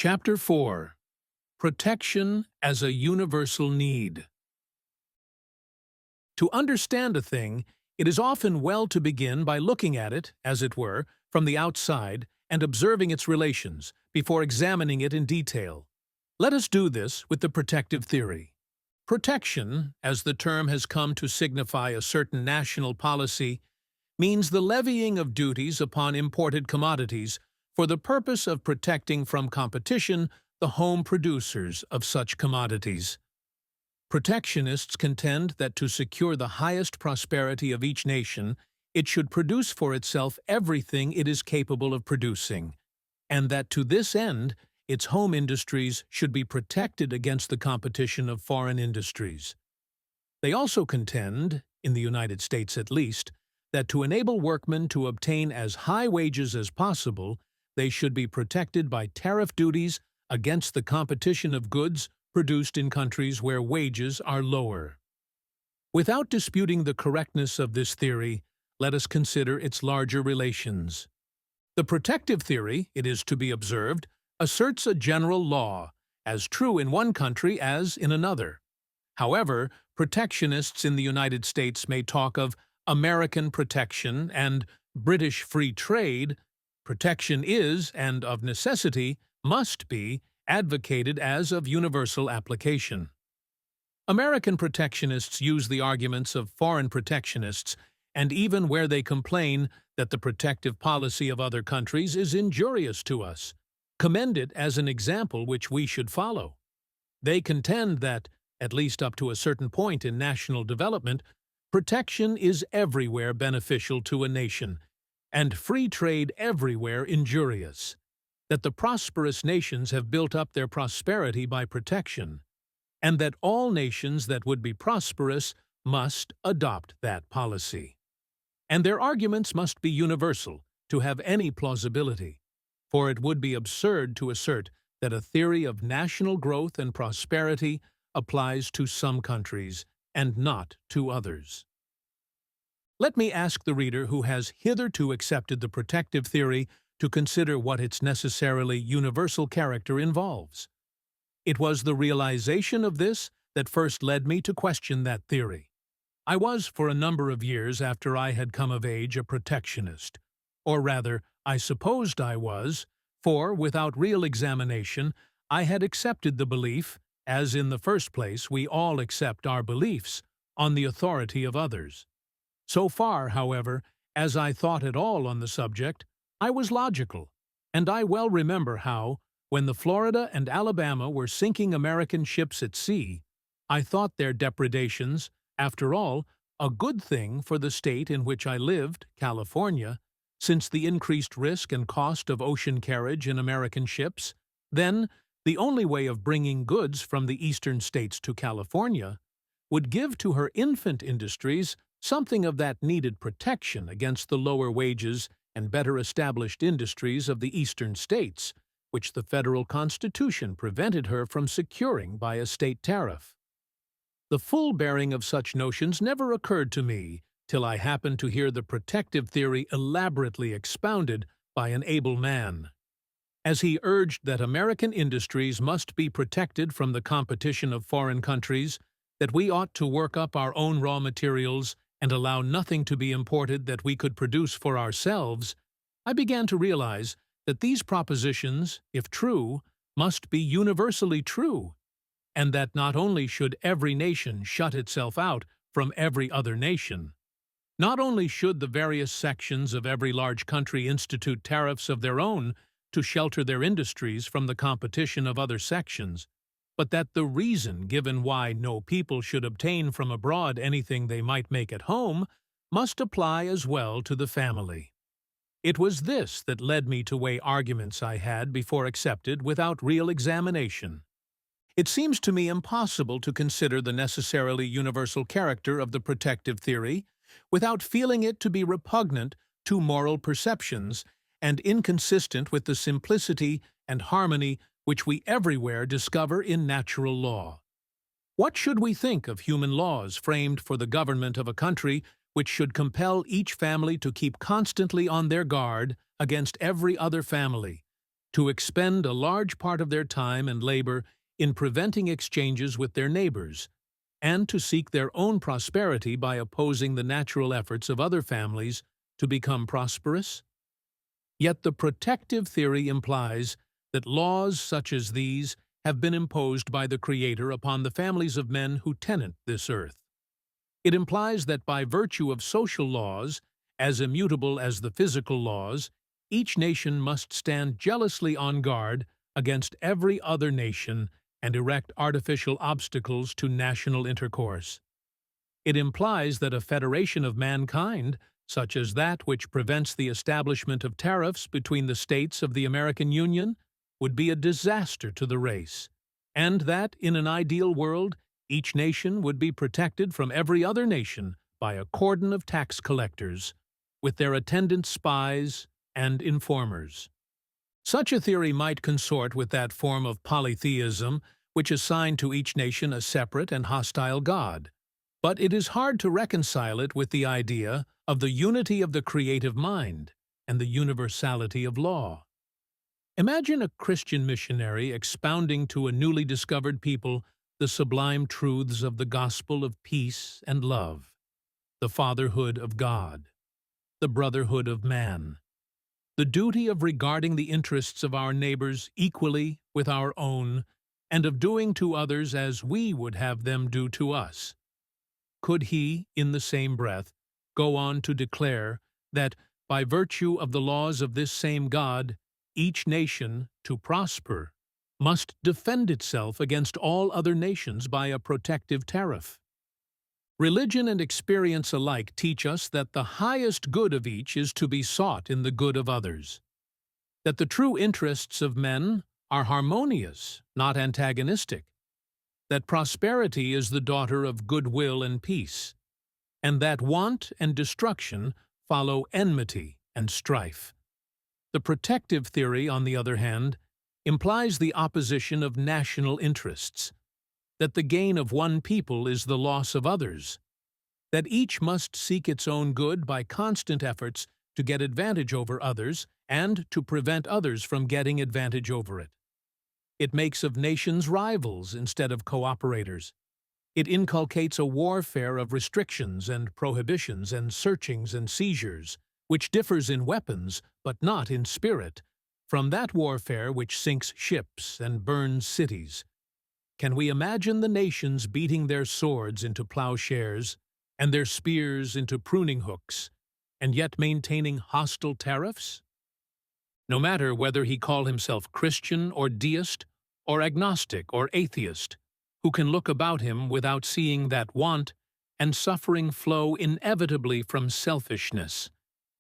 Chapter 4. Protection as a Universal Need. To understand a thing, it is often well to begin by looking at it, as it were, from the outside and observing its relations, before examining it in detail. Let us do this with the protective theory. Protection, as the term has come to signify a certain national policy, means the levying of duties upon imported commodities for the purpose of protecting from competition the home producers of such commodities. Protectionists contend that to secure the highest prosperity of each nation, it should produce for itself everything it is capable of producing, and that to this end, its home industries should be protected against the competition of foreign industries. They also contend, in the United States at least, that to enable workmen to obtain as high wages as possible, they should be protected by tariff duties against the competition of goods produced in countries where wages are lower. Without disputing the correctness of this theory, let us consider its larger relations. The protective theory, it is to be observed, asserts a general law, as true in one country as in another. However, protectionists in the United States may talk of American protection and British free trade. Protection is, and of necessity, must be, advocated as of universal application. American protectionists use the arguments of foreign protectionists, and even where they complain that the protective policy of other countries is injurious to us, commend it as an example which we should follow. They contend that, at least up to a certain point in national development, protection is everywhere beneficial to a nation, and free trade everywhere injurious, that the prosperous nations have built up their prosperity by protection, and that all nations that would be prosperous must adopt that policy. And their arguments must be universal to have any plausibility, for it would be absurd to assert that a theory of national growth and prosperity applies to some countries and not to others. Let me ask the reader who has hitherto accepted the protective theory to consider what its necessarily universal character involves. It was the realization of this that first led me to question that theory. I was, for a number of years after I had come of age, a protectionist. Or rather, I supposed I was, for, without real examination, I had accepted the belief, as in the first place we all accept our beliefs, on the authority of others. So far, however, as I thought at all on the subject, I was logical, and I well remember how, when the Florida and Alabama were sinking American ships at sea, I thought their depredations, after all, a good thing for the state in which I lived, California, since the increased risk and cost of ocean carriage in American ships, then the only way of bringing goods from the eastern states to California, would give to her infant industries something of that needed protection against the lower wages and better established industries of the eastern states, which the federal Constitution prevented her from securing by a state tariff. The full bearing of such notions never occurred to me till I happened to hear the protective theory elaborately expounded by an able man. As he urged that American industries must be protected from the competition of foreign countries, that we ought to work up our own raw materials and allow nothing to be imported that we could produce for ourselves, I began to realize that these propositions, if true, must be universally true, and that not only should every nation shut itself out from every other nation, not only should the various sections of every large country institute tariffs of their own to shelter their industries from the competition of other sections, but that the reason given why no people should obtain from abroad anything they might make at home must apply as well to the family. It was this that led me to weigh arguments I had before accepted without real examination. It seems to me impossible to consider the necessarily universal character of the protective theory without feeling it to be repugnant to moral perceptions and inconsistent with the simplicity and harmony which we everywhere discover in natural law. What should we think of human laws framed for the government of a country which should compel each family to keep constantly on their guard against every other family, to expend a large part of their time and labor in preventing exchanges with their neighbors, and to seek their own prosperity by opposing the natural efforts of other families to become prosperous? Yet the protective theory implies that laws such as these have been imposed by the Creator upon the families of men who tenant this earth. It implies that by virtue of social laws, as immutable as the physical laws, each nation must stand jealously on guard against every other nation and erect artificial obstacles to national intercourse. It implies that a federation of mankind, such as that which prevents the establishment of tariffs between the states of the American Union, would be a disaster to the race, and that, in an ideal world, each nation would be protected from every other nation by a cordon of tax collectors, with their attendant spies and informers. Such a theory might consort with that form of polytheism which assigned to each nation a separate and hostile god, but it is hard to reconcile it with the idea of the unity of the creative mind and the universality of law. Imagine a Christian missionary expounding to a newly discovered people the sublime truths of the gospel of peace and love, the fatherhood of God, the brotherhood of man, the duty of regarding the interests of our neighbors equally with our own, and of doing to others as we would have them do to us. Could he, in the same breath, go on to declare that, by virtue of the laws of this same God, each nation, to prosper, must defend itself against all other nations by a protective tariff? Religion and experience alike teach us that the highest good of each is to be sought in the good of others, that the true interests of men are harmonious, not antagonistic, that prosperity is the daughter of goodwill and peace, and that want and destruction follow enmity and strife. The protective theory, on the other hand, implies the opposition of national interests, that the gain of one people is the loss of others, that each must seek its own good by constant efforts to get advantage over others and to prevent others from getting advantage over it. It makes of nations rivals instead of cooperators. It inculcates a warfare of restrictions and prohibitions and searchings and seizures, which differs in weapons, but not in spirit, from that warfare which sinks ships and burns cities. Can we imagine the nations beating their swords into plowshares and their spears into pruning hooks, and yet maintaining hostile tariffs? No matter whether he call himself Christian or deist, or agnostic or atheist, who can look about him without seeing that want and suffering flow inevitably from selfishness,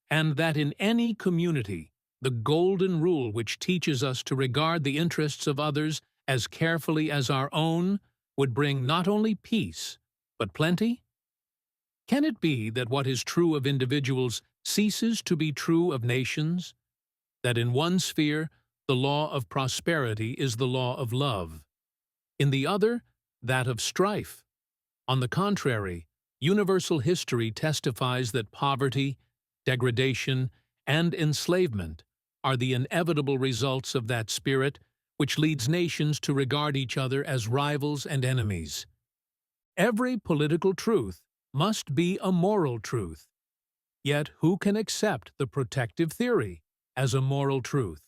and that in any community the golden rule which teaches us to regard the interests of others as carefully as our own would bring not only peace, but plenty? Can it be that what is true of individuals ceases to be true of nations? That in one sphere, the law of prosperity is the law of love, in the other, that of strife? On the contrary, universal history testifies that poverty, degradation, and enslavement are the inevitable results of that spirit which leads nations to regard each other as rivals and enemies. Every political truth must be a moral truth. Yet who can accept the protective theory as a moral truth?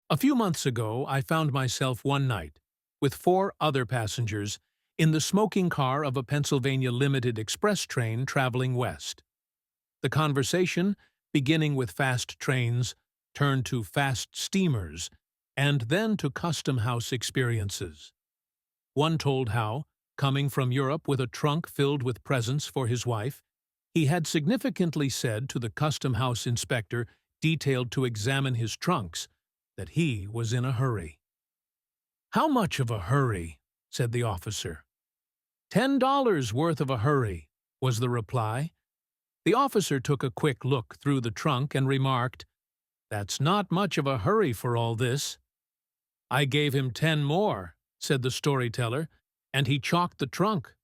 A few months ago, I found myself one night, with 4 other passengers, in the smoking car of a Pennsylvania Limited Express train traveling west. The conversation, beginning with fast trains, turned to fast steamers, and then to custom house experiences. One told how, coming from Europe with a trunk filled with presents for his wife, he had significantly said to the custom house inspector detailed to examine his trunks that he was in a hurry. "How much of a hurry?" said the officer. $10 worth of a hurry," was the reply. The officer took a quick look through the trunk and remarked, "That's not much of a hurry for all this." "I gave him 10 more," said the storyteller, "and he chalked the trunk."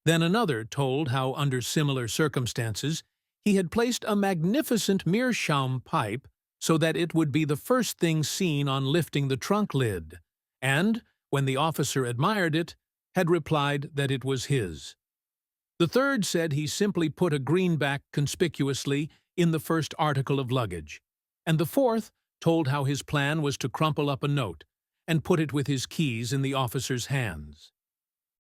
Then another told how, under similar circumstances, he had placed a magnificent meerschaum pipe so that it would be the first thing seen on lifting the trunk lid, and, when the officer admired it, had replied that it was his. The third said he simply put a greenback conspicuously in the first article of luggage, and the fourth told how his plan was to crumple up a note and put it with his keys in the officer's hands.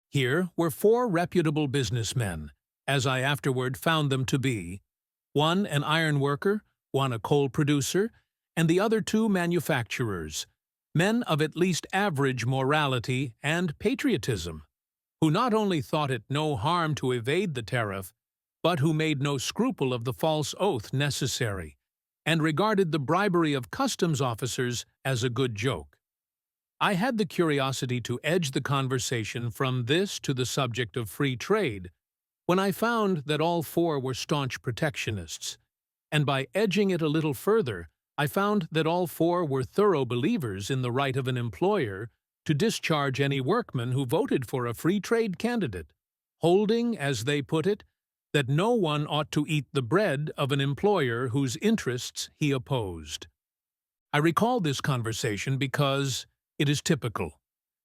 Here were four reputable businessmen, as I afterward found them to be, one an iron worker, one a coal producer, and the other two manufacturers, men of at least average morality and patriotism, who not only thought it no harm to evade the tariff, but who made no scruple of the false oath necessary, and regarded the bribery of customs officers as a good joke. I had the curiosity to edge the conversation from this to the subject of free trade, when I found that all four were staunch protectionists, and by edging it a little further, I found that all four were thorough believers in the right of an employer to discharge any workman who voted for a free trade candidate, holding, as they put it, that no one ought to eat the bread of an employer whose interests he opposed. I recall this conversation because it is typical.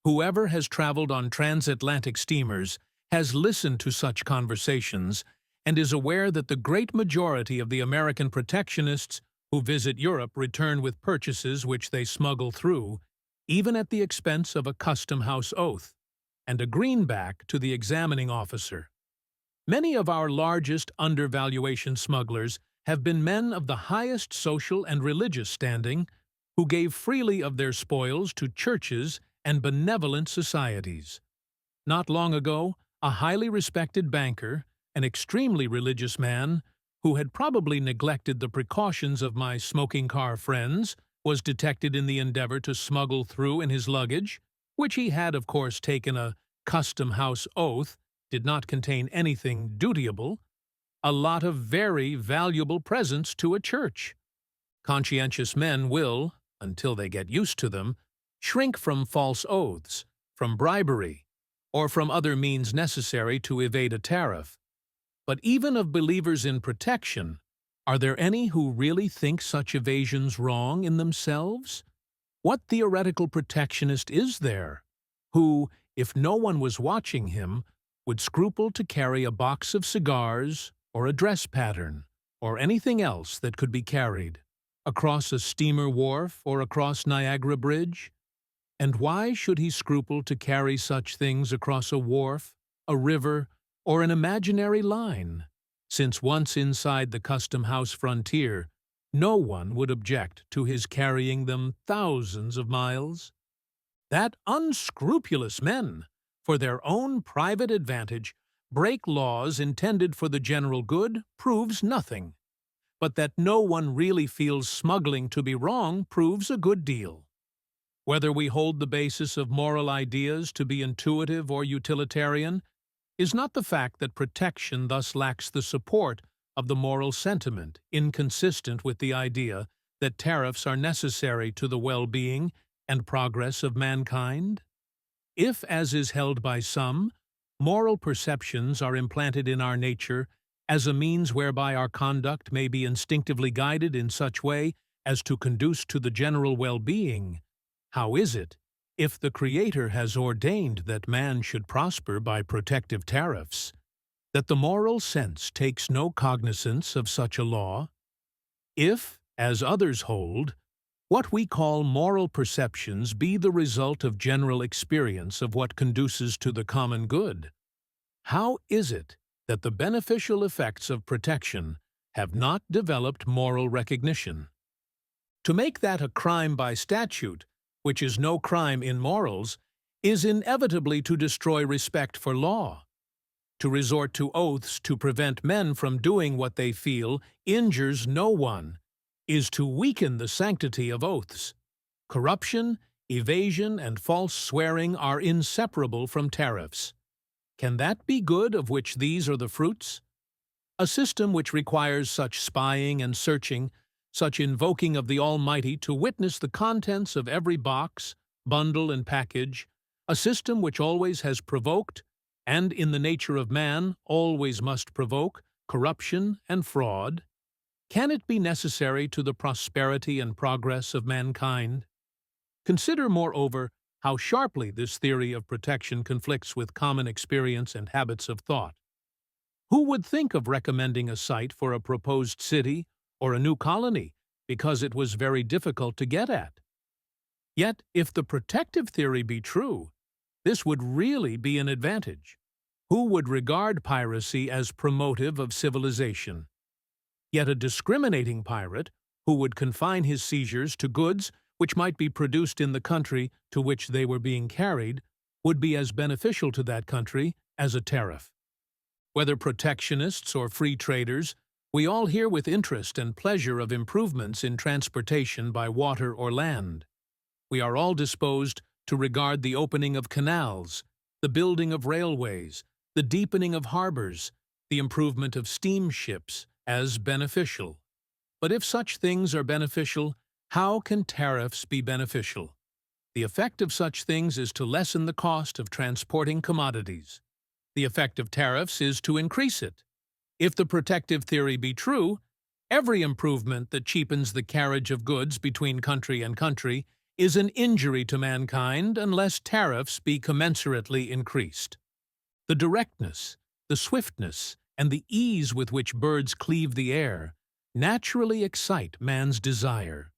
Whoever has traveled on transatlantic steamers has listened to such conversations and is aware that the great majority of the American protectionists who visit Europe return with purchases which they smuggle through, even at the expense of a custom house oath, and a greenback to the examining officer. Many of our largest undervaluation smugglers have been men of the highest social and religious standing who gave freely of their spoils to churches and benevolent societies. Not long ago, a highly respected banker, an extremely religious man, who had probably neglected the precautions of my smoking car friends, was detected in the endeavor to smuggle through in his luggage, which he had of course taken a custom house oath did not contain anything dutiable, a lot of very valuable presents to a church. Conscientious men will, until they get used to them, shrink from false oaths, from bribery, or from other means necessary to evade a tariff. But even of believers in protection, are there any who really think such evasions wrong in themselves? What theoretical protectionist is there who, if no one was watching him, would scruple to carry a box of cigars or a dress pattern or anything else that could be carried across a steamer wharf or across Niagara Bridge? And why should he scruple to carry such things across a wharf, a river, or an imaginary line, since once inside the custom house frontier, no one would object to his carrying them thousands of miles? That unscrupulous men, for their own private advantage, break laws intended for the general good proves nothing, but that no one really feels smuggling to be wrong proves a good deal. Whether we hold the basis of moral ideas to be intuitive or utilitarian, is not the fact that protection thus lacks the support of the moral sentiment inconsistent with the idea that tariffs are necessary to the well-being and progress of mankind? If, as is held by some, moral perceptions are implanted in our nature as a means whereby our conduct may be instinctively guided in such way as to conduce to the general well-being, how is it, if the Creator has ordained that man should prosper by protective tariffs, that the moral sense takes no cognizance of such a law? If, as others hold, what we call moral perceptions be the result of general experience of what conduces to the common good, how is it that the beneficial effects of protection have not developed moral recognition? To make that a crime by statute, which is no crime in morals, is inevitably to destroy respect for law. To resort to oaths to prevent men from doing what they feel injures no one, is to weaken the sanctity of oaths. Corruption, evasion, and false swearing are inseparable from tariffs. Can that be good of which these are the fruits? A system which requires such spying and searching, such invoking of the Almighty to witness the contents of every box, bundle, and package, a system which always has provoked, and in the nature of man always must provoke, corruption and fraud, can it be necessary to the prosperity and progress of mankind? Consider, moreover, how sharply this theory of protection conflicts with common experience and habits of thought. Who would think of recommending a site for a proposed city or a new colony because it was very difficult to get at? Yet, if the protective theory be true, this would really be an advantage. Who would regard piracy as promotive of civilization? Yet a discriminating pirate, who would confine his seizures to goods which might be produced in the country to which they were being carried, would be as beneficial to that country as a tariff. Whether protectionists or free traders, we all hear with interest and pleasure of improvements in transportation by water or land. We are all disposed to regard the opening of canals, the building of railways, the deepening of harbors, the improvement of steamships as beneficial. But if such things are beneficial, how can tariffs be beneficial? The effect of such things is to lessen the cost of transporting commodities. The effect of tariffs is to increase it. If the protective theory be true, every improvement that cheapens the carriage of goods between country and country is an injury to mankind unless tariffs be commensurately increased. The directness, the swiftness, and the ease with which birds cleave the air naturally excite man's desire.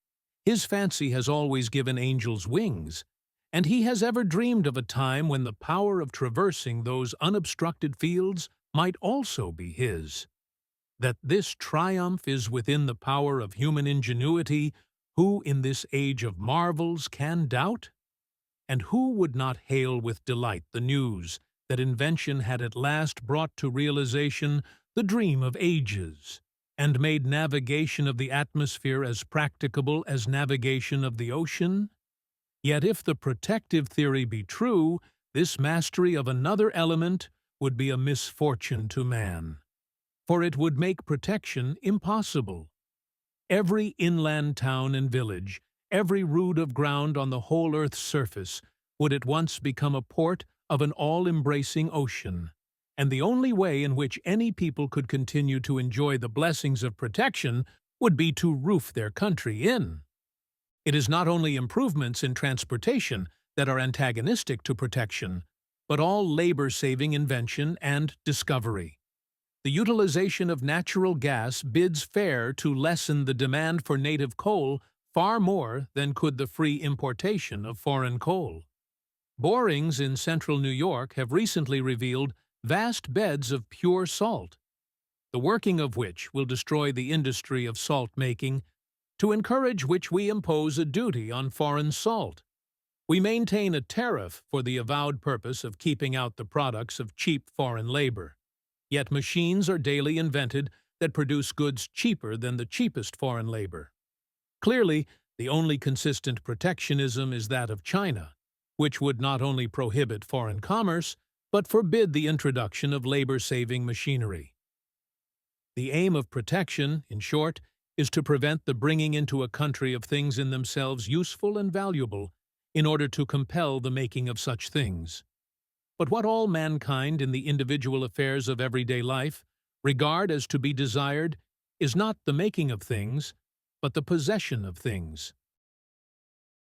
His fancy has always given angels wings, and he has ever dreamed of a time when the power of traversing those unobstructed fields might also be his. That this triumph is within the power of human ingenuity, who in this age of marvels can doubt? And who would not hail with delight the news that invention had at last brought to realization the dream of ages, and made navigation of the atmosphere as practicable as navigation of the ocean? Yet if the protective theory be true, this mastery of another element would be a misfortune to man, for it would make protection impossible. Every inland town and village, every rood of ground on the whole earth's surface, would at once become a port of an all-embracing ocean, and the only way in which any people could continue to enjoy the blessings of protection would be to roof their country in. It is not only improvements in transportation that are antagonistic to protection, but all labor-saving invention and discovery. The utilization of natural gas bids fair to lessen the demand for native coal far more than could the free importation of foreign coal. Borings in central New York have recently revealed vast beds of pure salt, the working of which will destroy the industry of salt-making, to encourage which we impose a duty on foreign salt. We maintain a tariff for the avowed purpose of keeping out the products of cheap foreign labor. Yet machines are daily invented that produce goods cheaper than the cheapest foreign labor. Clearly, the only consistent protectionism is that of China, which would not only prohibit foreign commerce, but forbid the introduction of labor-saving machinery. The aim of protection, in short, is to prevent the bringing into a country of things in themselves useful and valuable, in order to compel the making of such things. But what all mankind in the individual affairs of everyday life regard as to be desired is not the making of things, but the possession of things.